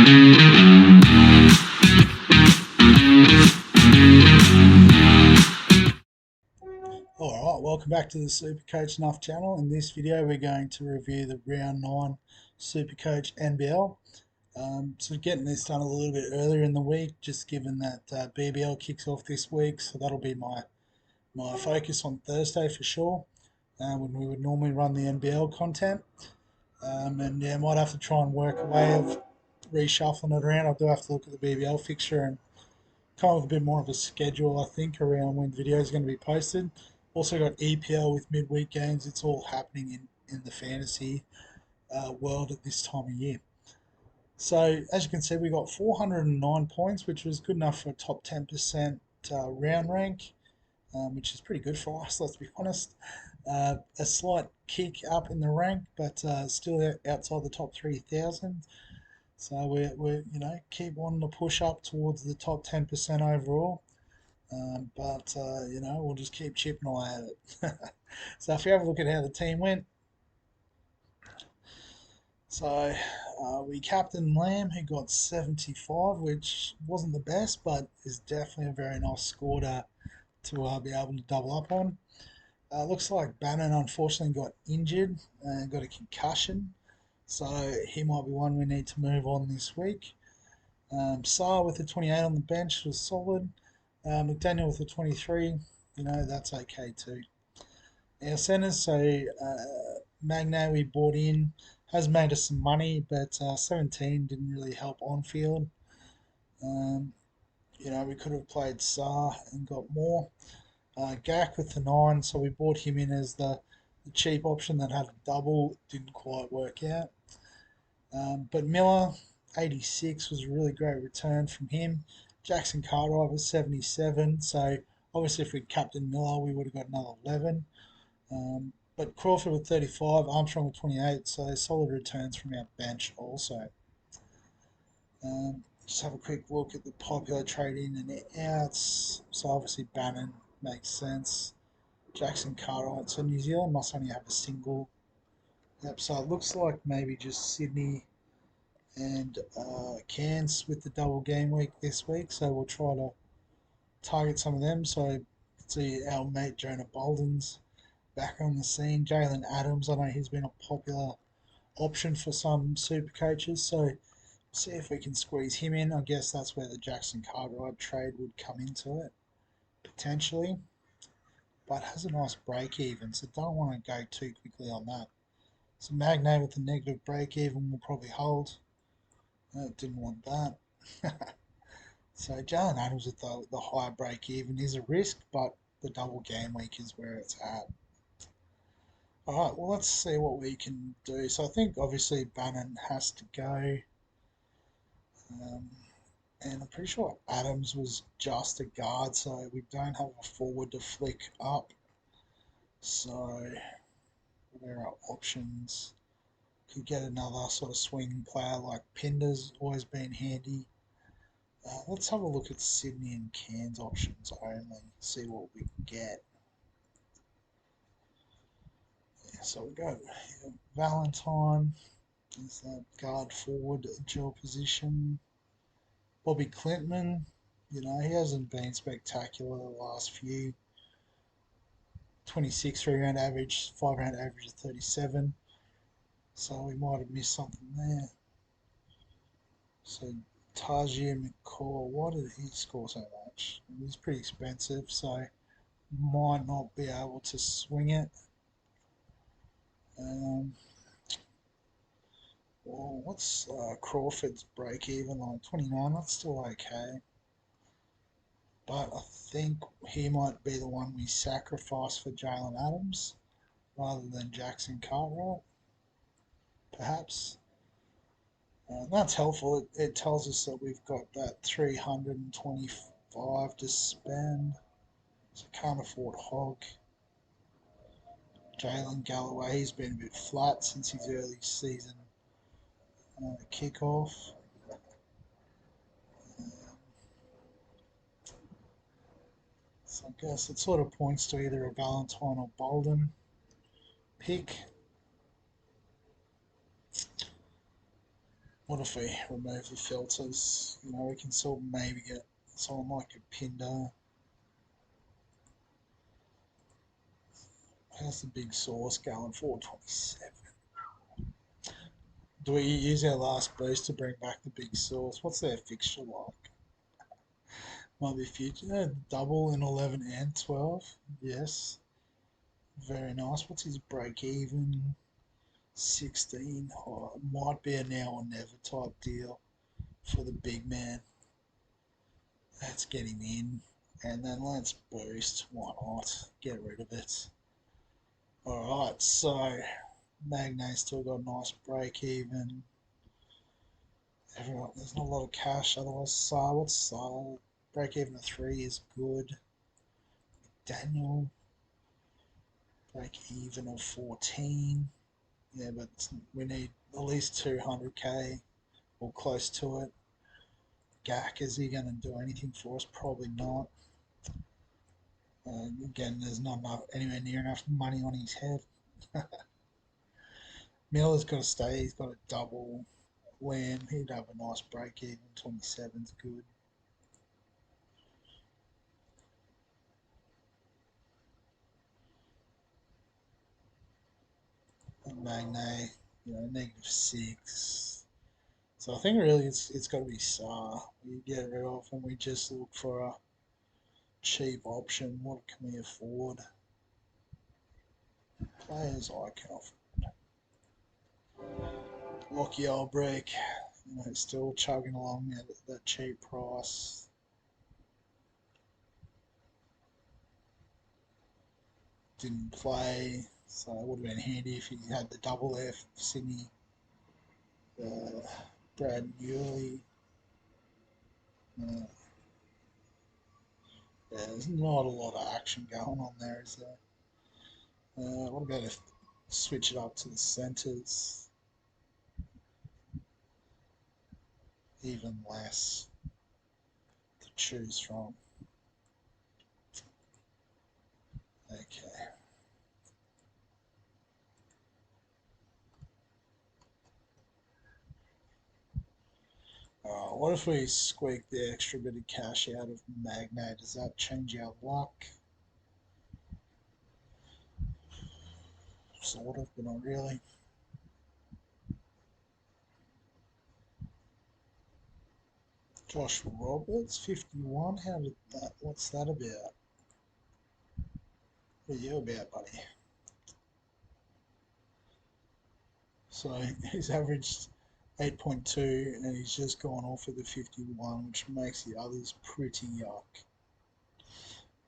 Alright, welcome back to the SuperCoach Nuff channel. In this video we're going to review the round 9 SuperCoach NBL. So getting this done a little bit earlier in the week, just given that BBL kicks off this week, so that'll be my focus on Thursday for sure, when we would normally run the NBL content. And yeah, might have to try and work a way of reshuffling it around. I do have to look at the BBL fixture and come up with a bit more of a schedule, I think, around when videos are going to be posted. Also got EPL with midweek games. It's all happening in the fantasy world at this time of year. So as you can see, we got 409 points, which was good enough for a top 10% round rank, which is pretty good for us, let's be honest. A slight kick up in the rank, but still outside the top 3,000. So we're keep wanting to push up towards the top 10% overall. But we'll just keep chipping away at it. So if you have a look at how the team went, so we captained Lamb, who got 75, which wasn't the best, but is definitely a very nice score to be able to double up on. Looks like Bannon unfortunately got injured and got a concussion, so he might be one we need to move on this week. Saar with the 28 on the bench was solid. McDaniel with the 23, that's okay too. Our centres, so Magne we bought in, has made us some money, but 17 didn't really help on field. We could have played Saar and got more. Gak with the 9, so we bought him in as the cheap option that had a double, didn't quite work out. But Miller, 86, was a really great return from him. Jackson Cartwright was 77, so obviously if we'd captained Miller we would have got another 11. But Crawford with 35, Armstrong with 28, so solid returns from our bench also. Just have a quick look at the popular trade in and outs. So obviously Bannon makes sense. Jackson Cartwright, so New Zealand must only have a single. Yep, so it looks like maybe just Sydney and Cairns with the double game week this week, so we'll try to target some of them. So see our mate Jonah Bolden's back on the scene. Jalen Adams, I know he's been a popular option for some super coaches, so see if we can squeeze him in. I guess that's where the Jackson Cartwright trade would come into it, potentially. But has a nice break even, so don't want to go too quickly on that. So Magne with the negative break even will probably hold. Didn't want that. So Jalen Adams with the high break even is a risk, but the double game week is where it's at. Alright, well let's see what we can do. So I think obviously Bannon has to go. And I'm pretty sure Adams was just a guard, so we don't have a forward to flick up. So there are options. Could get another sort of swing player like Pinder's always been handy. Let's have a look at Sydney and Cairns options only, see what we can get. Yeah, so we got Valentine is that guard forward dual position. Bobby Clintman, he hasn't been spectacular the last few. 26 3-round average, 5-round average of 37. So we might have missed something there. So Tajir McCall, why did he score so much? He's pretty expensive, so might not be able to swing it. Well, what's Crawford's break even, like 29? That's still okay. But I think he might be the one we sacrifice for Jalen Adams rather than Jackson Cartwright, perhaps. That's helpful. It tells us that we've got that 325 to spend, so can't afford Hogg. Jalen Galloway, he's been a bit flat since his early season kickoff. So I guess it sort of points to either a Valentine or Bolden pick. What if we remove the filters? You know, we can still maybe get someone like a Pinder. How's the big source going? 427. Do we use our last boost to bring back the big source? What's their fixture like? Might be future. Double in 11 and 12. Yes. Very nice. What's his break even? 16. Oh, might be a now or never type deal for the big man. Let's get him in. And then let's boost. Why not? Get rid of it. Alright, so Magnate's still got a nice break even. Everyone, there's not a lot of cash, otherwise what's Sal? Break even of 3 is good. Daniel, break even of 14. Yeah, but we need at least 200k or close to it. Gak, is he going to do anything for us? Probably not. Again, there's not enough, anywhere near enough money on his head. Miller's got to stay. He's got a double. Lamb, he'd have a nice break even. 27's good. And Magne, you know, -6. So I think really it's got to be Saar we get rid of, and we just look for a cheap option. What can we afford? Players I can afford. Lucky old break. You know, still chugging along at that cheap price. Didn't play, so it would have been handy if he had the double there for Sydney. Brad Newley. Yeah, there's not a lot of action going on there, is there? What about if switch it up to the centres? Even less to choose from. Okay. What if we squeak the extra bit of cash out of Magnate? Does that change our luck? Sort of, but not really. Josh Roberts, 51. How did that? What's that about? What are you about, buddy? So he's averaged 8.2 and he's just gone off with the 51, which makes the others pretty yuck,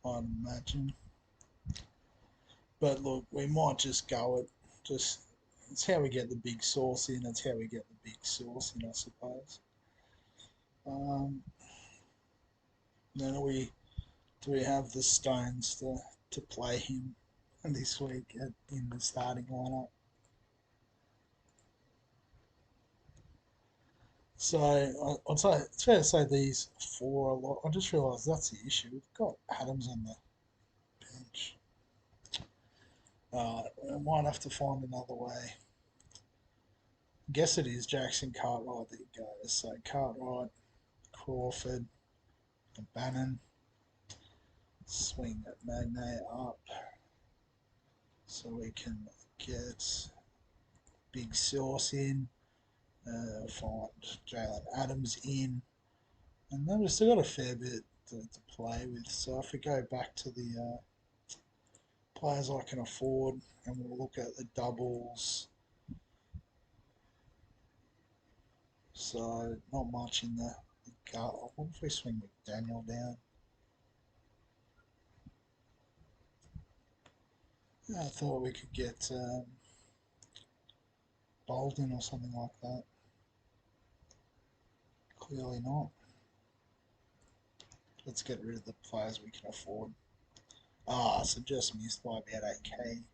I'd imagine. But look, we might just go it. Just it's how we get the big sauce in. It's how we get the big sauce in, I suppose. Then do we have the stones to play him this week in the starting lineup? So I'd say it's fair to say these four a lot. I just realised that's the issue. We've got Adams on the bench. I might have to find another way. I guess it is Jackson Cartwright that goes. So Cartwright, Crawford, and Bannon. Swing that Magne up so we can get big sauce in. Find Jalen Adams in. And then we've still got a fair bit to play with. So if we go back to the players I can afford and we'll look at the doubles. So not much in the gut. What if we swing McDaniel down? Yeah, I thought we could get Bolden or something like that. Clearly not. Let's get rid of the players we can afford. So just missed by about 8k.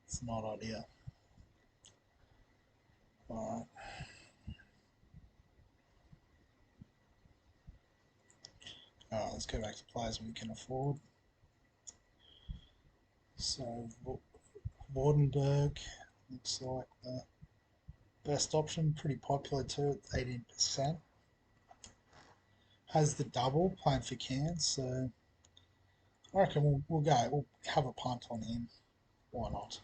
It's not ideal. Alright. Let's go back to players we can afford. So Vordenberg looks like Best option, pretty popular too at 18%. Has the double playing for Cairns, so I reckon we'll go. We'll have a punt on him. Why not?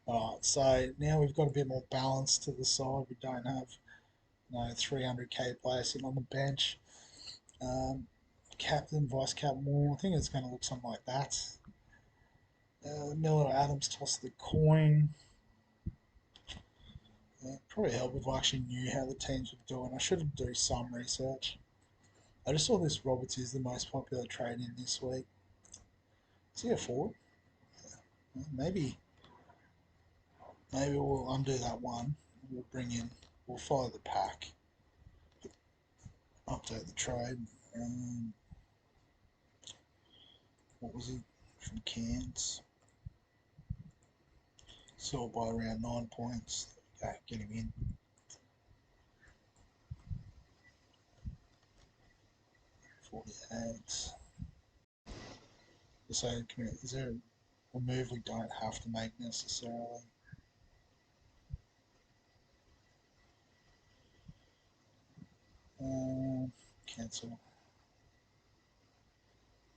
Alright, so now we've got a bit more balance to the side. We don't have 300k players sitting on the bench. Captain, vice captain, more. I think it's going to look something like that. Miller Adams toss the coin. Probably help if I actually knew how the teams were doing. I should do some research. I just saw this Roberts is the most popular trade in this week. Is he a forward? Maybe we'll undo that one. We'll follow the pack. Update the trade. What was he from Cairns? Sold by around 9 points. Okay, get him in. $48. So, is there a move we don't have to make necessarily? Cancel.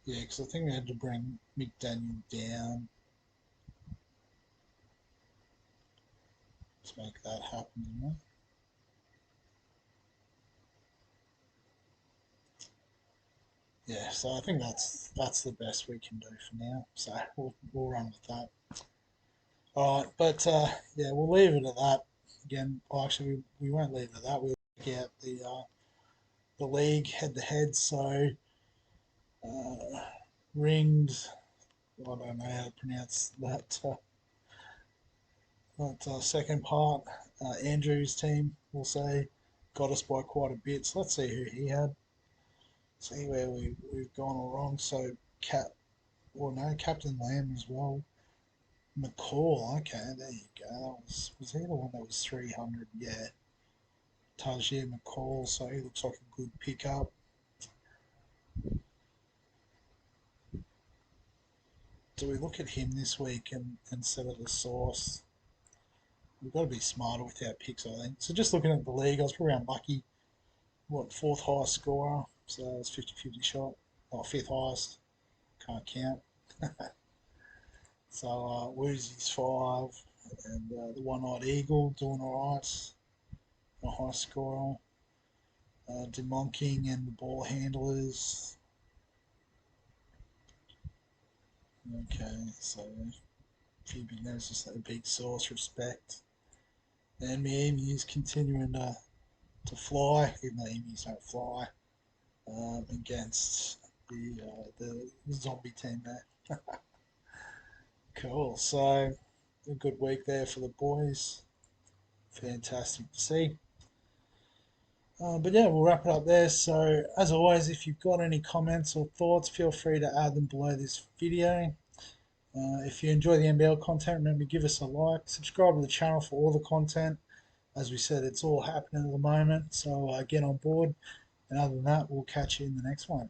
Yeah, because I think we had to bring McDaniel down to make that happen, didn't we? Yeah, so I think that's the best we can do for now. So we'll run with that. All right, but yeah, we'll leave it at that. Again, well, actually, we won't leave it at that. We'll get the league head to head. So ringed. I don't know how to pronounce that second part. Andrew's team, we'll say, got us by quite a bit. So let's see who he had. See where we've gone all wrong. So Captain Lamb as well. McCall, okay, there you go. Was he the one that was 300? Yeah. Tajir McCall, so he looks like a good pickup. Do we look at him this week instead of the source? We've got to be smarter with our picks, I think. So just looking at the league, I was probably unlucky. What, fourth highest scorer? So it's 50-50 shot. Oh, fifth highest. Can't count. So Woozy's 5. And the one-eyed eagle doing all right. A high scorer. Demonking and the ball handlers. Okay, so a few big names, just a big source, respect. And my emus continuing to fly, even though emus don't fly, against the zombie team there. Cool, so a good week there for the boys. Fantastic to see. But yeah, we'll wrap it up there. So as always, if you've got any comments or thoughts, feel free to add them below this video. If you enjoy the NBL content, remember give us a like, subscribe to the channel for all the content. As we said, it's all happening at the moment, so get on board. And other than that, we'll catch you in the next one.